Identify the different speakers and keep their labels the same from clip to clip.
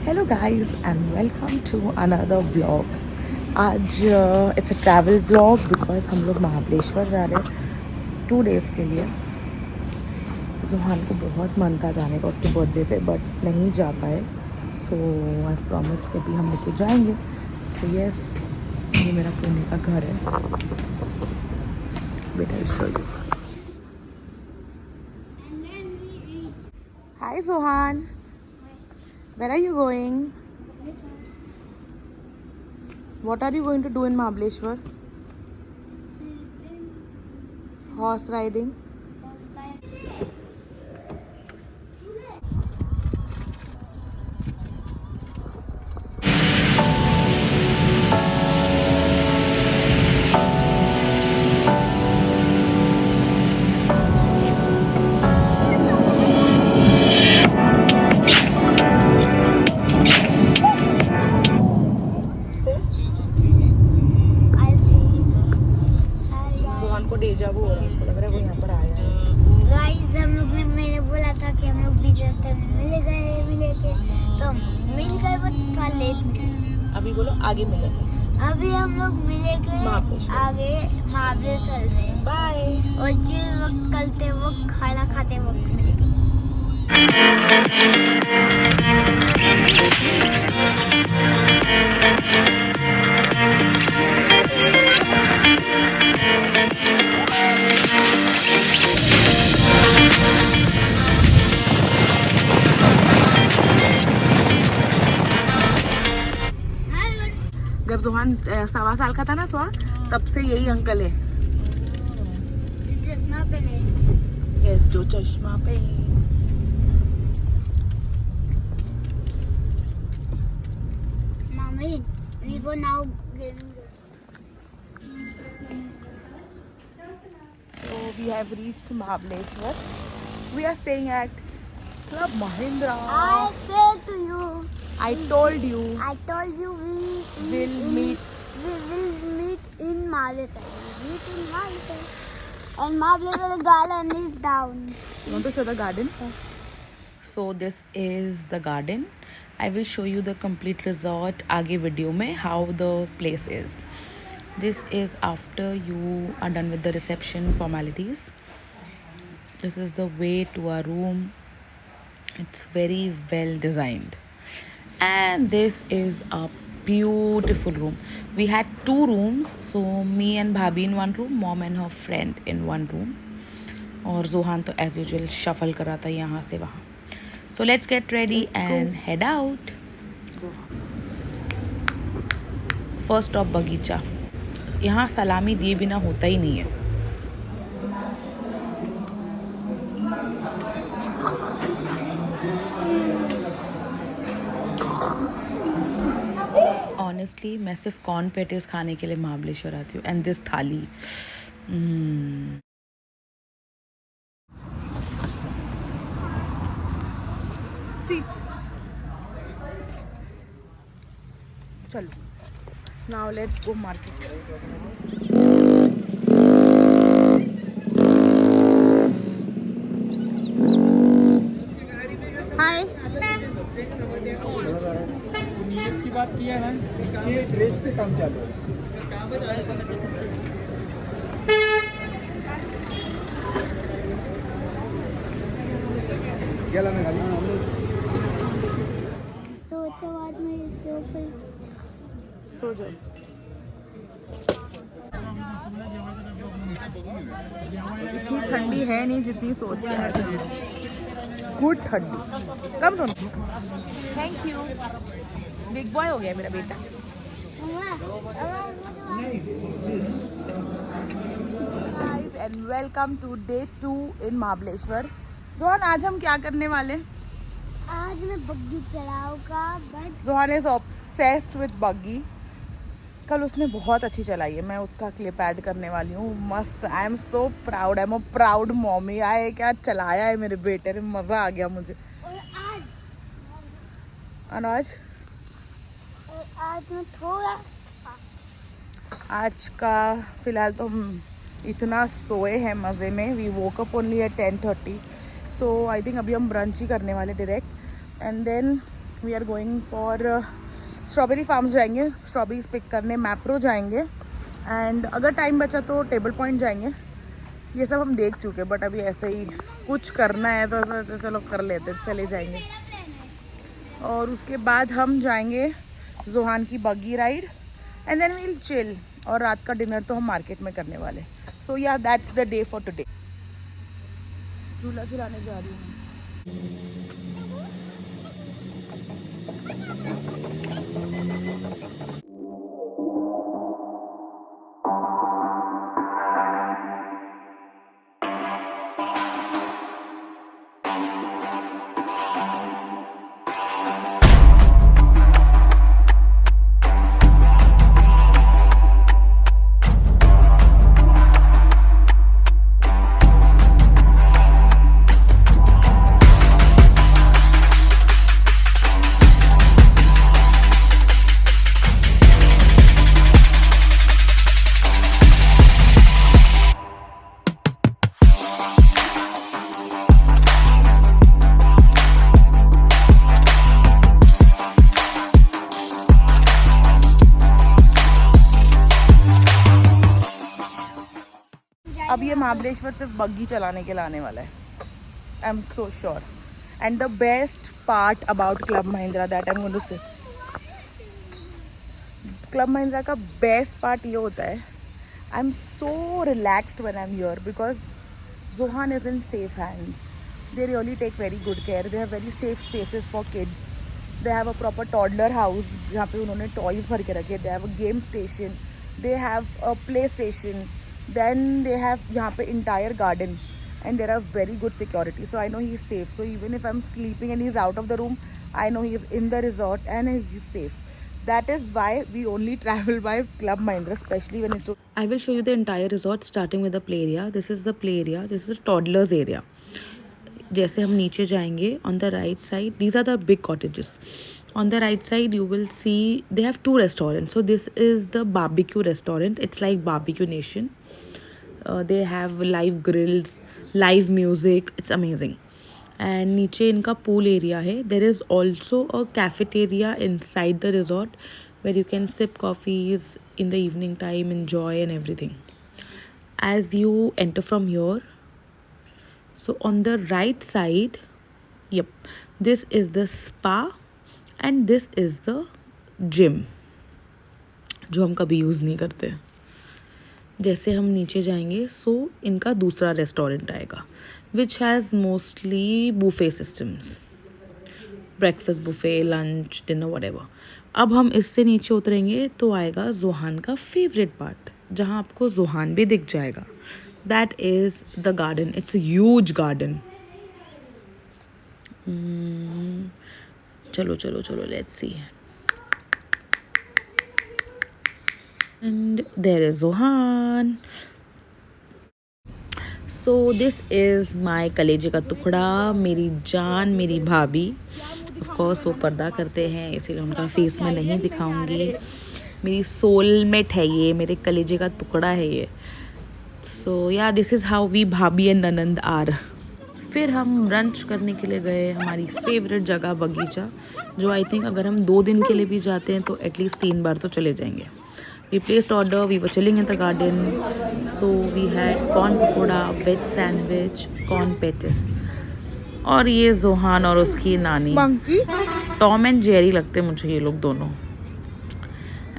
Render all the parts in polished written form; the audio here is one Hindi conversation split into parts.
Speaker 1: Hello guys and welcome to another vlog. आज it's a travel vlog because हम लोग महाबलेश्वर जा रहे हैं 2 डेज़ के लिए। जुहान को बहुत मन था जाने का उसके बर्थडे पे बट नहीं जा पाए, सो आई प्रॉमिस कि अभी हम लेके जाएंगे। सो यस, ये मेरा पुणे का घर है। बेटा show you. Hi जुहान, where are you going? What are you going to do in Mahabaleshwar? Horse riding. जुहान को डेजावू हो रहा है, उसको लग रहा है वो यहाँ पर आया है।
Speaker 2: गाइस हम लोग ने मैंने बोला था कि हम लोग बीच रास्ते में मिल के तो हम मिल गए, वो थोड़ा लेट मिले।
Speaker 1: अभी बोलो आगे मिलेंगे।
Speaker 2: अभी हम लोग मिलेंगे
Speaker 1: महाबलेश्वर।
Speaker 2: आगे महाबलेश्वर में।
Speaker 1: बाय।
Speaker 2: और जिस वक्त कलते वक्त खाना खाते वक्त मिलेंगे।
Speaker 1: जब जुहान 1.25 साल का था ना तब से यही अंकल है।
Speaker 2: चश्मा पहने।
Speaker 1: यस, जो चश्मा पे।
Speaker 2: Mommy, we go now.
Speaker 1: So we have reached Mahabaleshwar. We are staying at Club Mahindra.
Speaker 2: I said to you.
Speaker 1: I told you
Speaker 2: I told you we
Speaker 1: we'll meet.
Speaker 2: We will meet in Mahabaleshwar. Meet in Mahabaleshwar. And Mahabaleshwar garden is down.
Speaker 1: You want to show the garden? So this is the garden. I will show you the complete resort आगे वीडियो में how the place is. This is after you are done with the reception formalities. This is the way to our room. It's very well designed. And this is a beautiful room. We had 2 rooms, so me and Bhabhi in one room, mom and her friend in one room. और जुहान तो as usual shuffle कर रहा था यहाँ से वहाँ. So let's get ready and head out. First stop बगीचा. यहाँ सलामी दिए बिना होता ही नहीं है. ऑनेस्टली मैं सिर्फ कॉर्न पेटिस खाने के लिए महाबलेश्वर आती हूँ एंड दिस थाली। चलो नाउ लेट्स गो मार्केट। हाय।
Speaker 3: की बात किया है नीचे ड्रेस पे काम चालू है। गेला में गाली
Speaker 2: सोचा बाद में इसके ऊपर
Speaker 1: सो जाओ। इतनी ठंडी है नहीं जितनी सोच के है। गुड ठंडी। कम सुन। Thank you. बिग बॉय हो गया मेरा बेटा। Guys and welcome to day 2 in Mahabaleshwar. Johan आज हम क्या करने वाले?
Speaker 2: आज मैं बग्गी चलाऊंगा but
Speaker 1: Johan is obsessed with buggy. कल उसने बहुत अच्छी चलाई है, मैं उसका क्लिप ऐड करने वाली हूँ। मस्त। I am so proud. I am a proud mommy. आए क्या चलाया है मेरे बेटे ने, मज़ा आ गया मुझे। और
Speaker 2: आज मैं थोड़ा
Speaker 1: आज का फ़िलहाल तो हम इतना सोए हैं मज़े में। We woke up only at 10:30, so I think अभी हम ब्रंच ही करने वाले direct and then we are going for strawberry farms जाएंगे, स्ट्रॉबेरीज पिक करने, मैप्रो जाएंगे एंड अगर टाइम बचा तो टेबल पॉइंट जाएंगे। ये सब हम देख चुके, बट अभी ऐसे ही कुछ करना है तो चलो कर लेते, चले जाएंगे। और उसके बाद हम जाएंगे जोहान की buggy ride and then we'll chill, और रात का डिनर तो हम मार्केट में करने वाले। सो या that's the day for today. झूला झुलाने जा रही हूँ। अब ये महाबलेश्वर सिर्फ बग्गी चलाने के लिए आने वाला है, I am so sure. And the best part about club Mahindra that I am going to say, club Mahindra का बेस्ट पार्ट ये होता है, I am so relaxed when I am here because Johan is in safe hands. They really take very good care, they have very safe spaces for kids, they have a proper toddler house जहाँ पे उन्होंने टॉयज भर के रखे, दे have a game station, they have a play station, then they have यहाँ पे entire garden and there are very good security, so I know he is safe. So even if I'm sleeping and he's out of the room, I know he is in the resort and he's safe. That is why we only travel by Club Mahindra, especially when it's so. I will show you the entire resort starting with the play area. This is the play area, this is the toddlers area. जैसे हम नीचे जाएंगे, on the right side these are the big cottages. On the right side you will see they have two restaurants. So this is the barbecue restaurant, it's like Barbecue Nation. They have live grills, live music, it's amazing. And नीचे इनका pool area है. There is also a cafeteria inside the resort where you can sip coffees in the evening time, enjoy and everything. As you enter from here, so on the right side, yep, this is the spa and this is the gym जो हम कभी यूज़ नहीं करते। जैसे हम नीचे जाएंगे सो इनका दूसरा रेस्टोरेंट आएगा which has mostly buffet systems, breakfast buffet, lunch, dinner, whatever. अब हम इससे नीचे उतरेंगे तो आएगा जोहान का फेवरेट पार्ट जहाँ आपको जोहान भी दिख जाएगा, that is the garden. It's a huge garden. चलो चलो चलो, let's see. And there is Zohan. So this is my कलेजे का टुकड़ा, मेरी जान, मेरी भाभी। Of course वो पर्दा करते हैं इसीलिए उनका फेस मैं नहीं दिखाऊंगी। मेरी सोलमेट है ये, मेरे कलेजे का टुकड़ा है ये। So yeah, this is how we भाभी एंड ननंद आर। फिर हम लंच करने के लिए गए हमारी फेवरेट जगह बगीचा, जो आई थिंक अगर हम 2 दिन के लिए भी जाते हैं तो एटलीस्ट 3 बार तो चले जाएंगे। We placed order, we were chilling in the garden, so we had corn pakoda, veg sandwich, corn patties. और ये जोहान और उसकी नानी मंकी, टॉम एंड जेरी लगते मुझे ये लोग दोनों।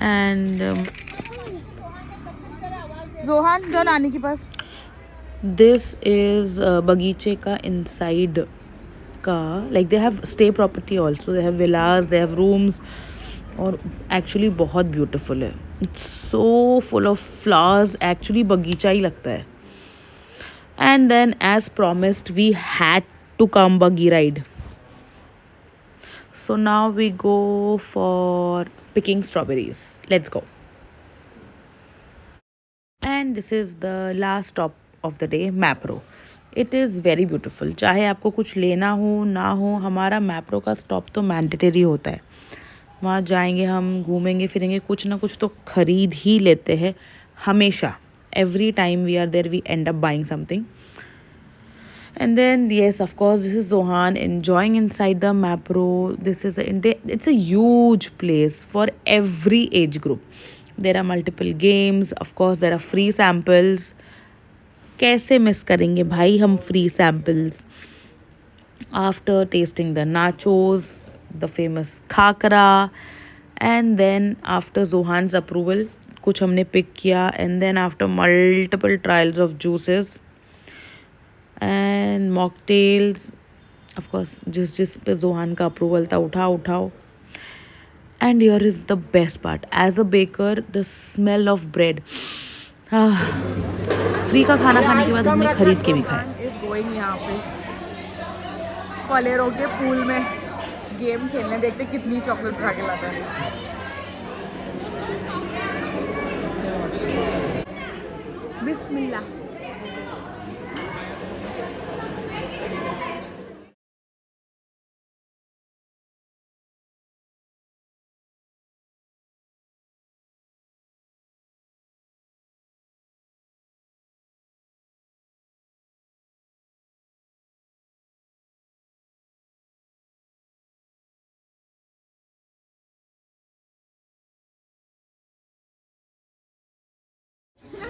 Speaker 1: एंड जोहान जो नानी के पास, दिस इज बगीचे का इनसाइड का, like they have stay property also, they have villas, they have rooms, और एक्चुअली बहुत ब्यूटीफुल है। It's so full of flowers, actually बगीचा ही लगता है। And then as promised we had to come buggy ride, so now we go for picking strawberries, let's go. And this is the last stop of the day, Mapro. It is very beautiful. चाहे आपको कुछ लेना हो ना हो, हमारा मैप्रो का स्टॉप तो मैंडेटरी होता है। वहाँ जाएंगे, हम घूमेंगे फिरेंगे, कुछ ना कुछ तो ख़रीद ही लेते हैं हमेशा। Every time we are there we end up buying something. And then yes, of course, this is Zohan enjoying inside the Mapro. It's a huge place for every age group. There are multiple games. Of course, there are free samples. कैसे मिस करेंगे भाई हम free samples? After tasting the nachos, the famous khakra, and then after Zohan's approval, कुछ हमने pick किया, and then after multiple trials of juices and mocktails, of course जिस पे जोहान का अप्रूवल था उठाओ. And here is the best part, as a baker, the smell of bread. Free का खाना खाने के बाद हमने खरीद के भी खाया.
Speaker 4: इज गोइंग यहाँ पे फलेरो के पूल में गेम खेलने, देखते कितनी चॉकलेट उठा के लाता है. बिस्मिल्लाह.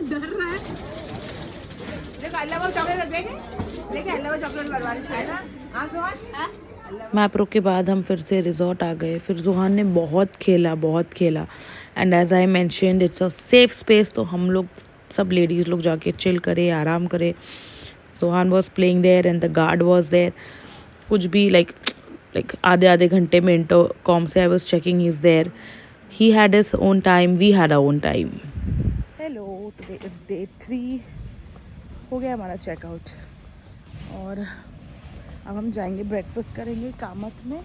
Speaker 4: डर रहा है. देख अल्लाह वो चॉकलेट देंगे. देखिए अल्लाह वो चॉकलेट बर्बादी खाएगा. हाँ सोहन.
Speaker 1: मैप्रो के बाद हम फिर से रिजॉर्ट आ गए. फिर जोहान ने बहुत खेला and as I mentioned it's a safe space. तो हम लोग सब लेडीज़ लोग जाके चिल करे, आराम करे. Johan was playing there and the guard was there. कुछ भी लाइक आधे घंटे में इंटरकॉम से I was checking is there. He had his own time, we had our own time.
Speaker 4: Hello, today is day 3. हो गया हमारा चेकआउट और अब हम जाएंगे ब्रेकफास्ट करेंगे कामत में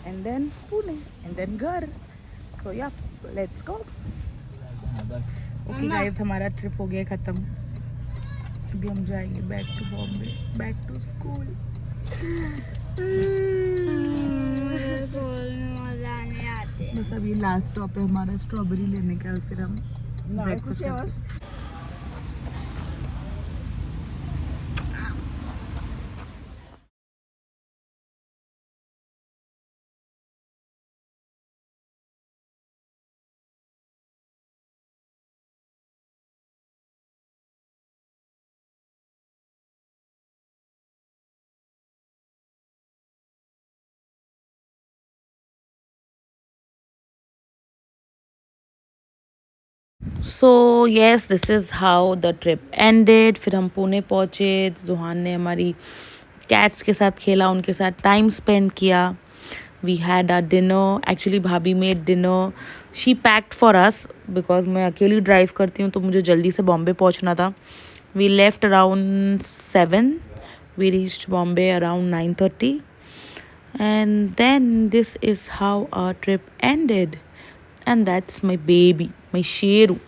Speaker 4: and then Pune and then घर. So ya let's go. Okay guys, हमारा ट्रिप हो गया ख़त्म. अभी हम जाएंगे back to Bombay, back to school.
Speaker 2: मजा नहीं आते.
Speaker 4: बस अभी लास्ट स्टॉप है हमारा स्ट्रॉबेरी लेने का, फिर हम ब्रेकफास्ट करते.
Speaker 1: So yes, this is how the trip ended. फिर हम पुणे पहुँचे. जोहान ने हमारी कैट्स के साथ खेला, उनके साथ टाइम स्पेंड किया. We had our dinner. Actually भाभी made dinner. She packed for us because मैं अकेली ड्राइव करती हूँ तो मुझे जल्दी से बॉम्बे पहुँचना था. We left around 7. We reached Bombay around 9:30. And then this is how our trip ended. And that's my baby, my Sheru.